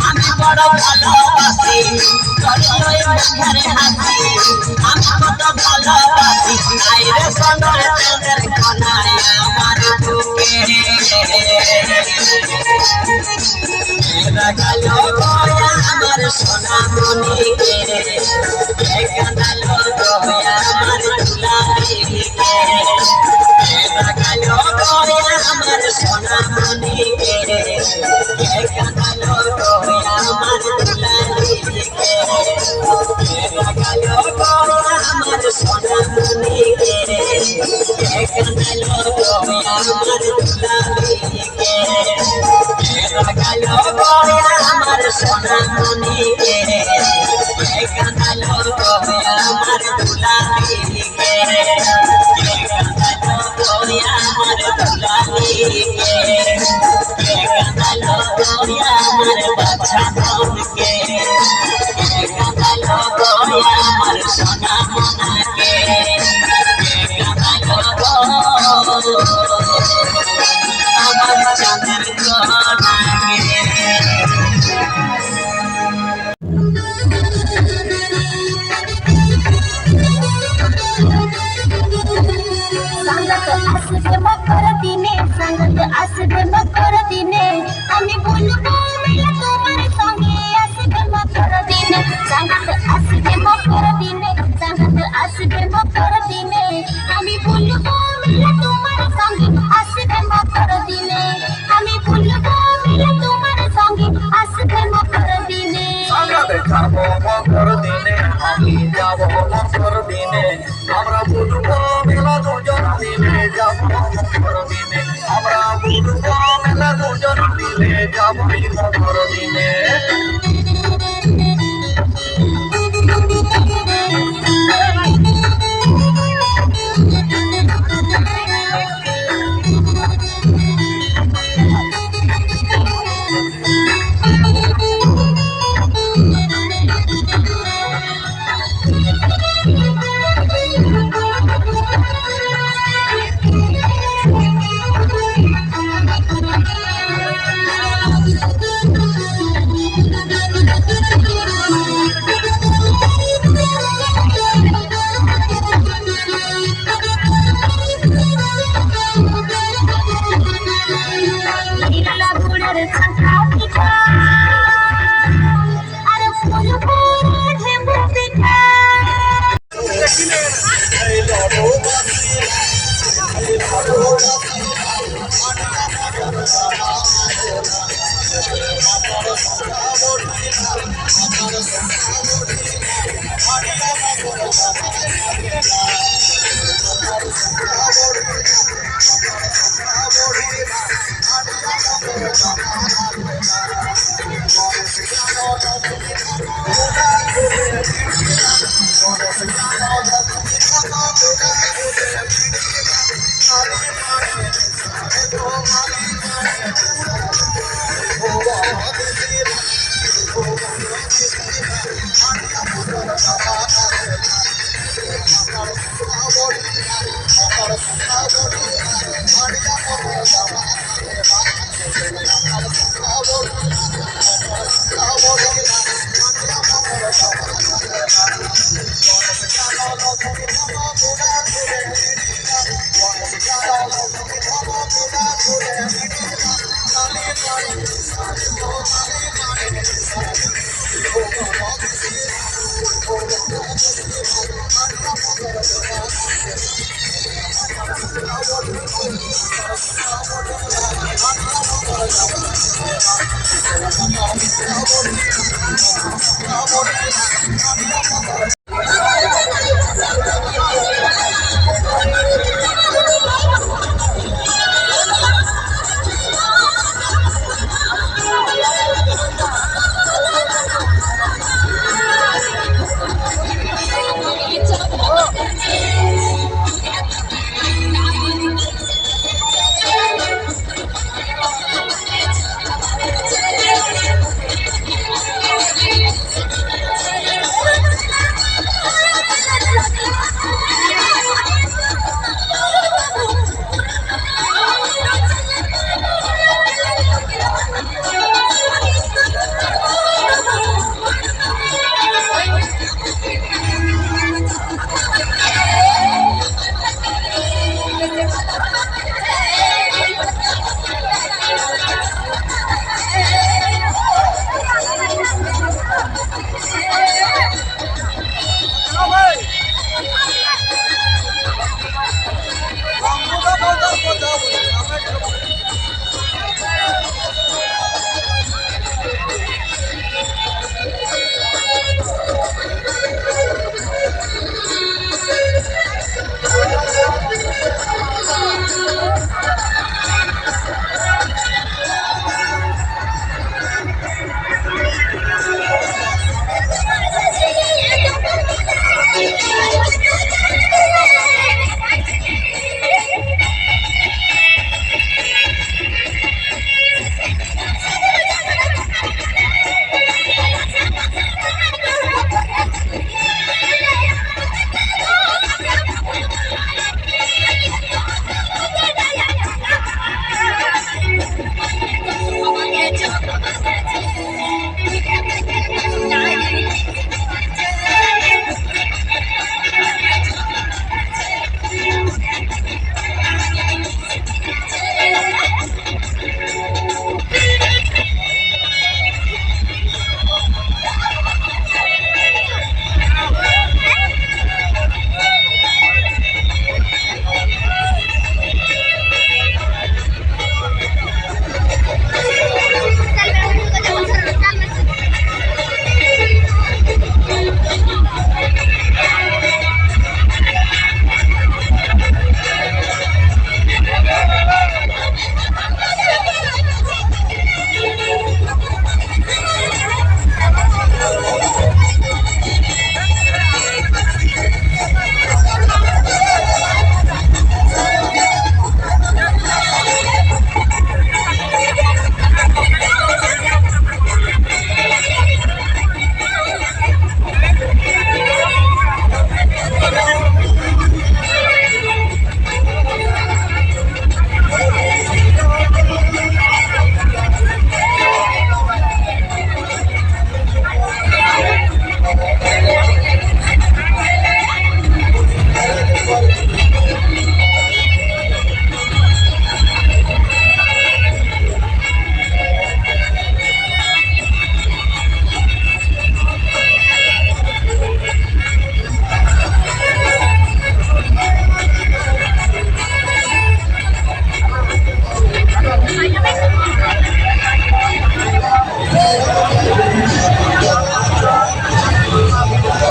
আমি বড় ভালোবাসি আমি কত ভালোবাসি আইরে সোনার চাঁদের কোনায় আমার বুকে লাগালো গয়া আমার সোনা মনি লাগালো গয়া আমার দুলারি লাগালো গয়া আমার সোনা মনি লাগালো গয়া আমার দুলারি লাগালো গয়া আমার সোনা মনি লাগালো গয়া আমার দুলারি লাগালো গয়া আমার সোনা মনি লাগালো গয়া আমার দুলারি লাগালো গয়া আমার দুলারি লাগালো গয়া আমার বাছা মনকে লাগালো গয়া আমার সোনা মনকে লাগালো আমার চাঁদের কোনায় আসবে মকর দিনে আমি বলবো মেলা তোমার সঙ্গে আসবে মকর দিনে সাঙ্গাত আসবে মকর দিনে সাঙ্গাত আসবে মকর দিনে আমি বলবো মেলা তোমার সঙ্গে আসবে মকর দিনে আমি বলবো মেলা তোমার সঙ্গে আসবে মকর দিনে সাঙ্গাত যাবো মকর দিনে আমি যাবো মকর দিনে আমরা বলবো মেলা দুজন দিনে যাবো মকর দিনে আমরা বলবো মেলা দুজন মিলে যাবো মকর দিনে রে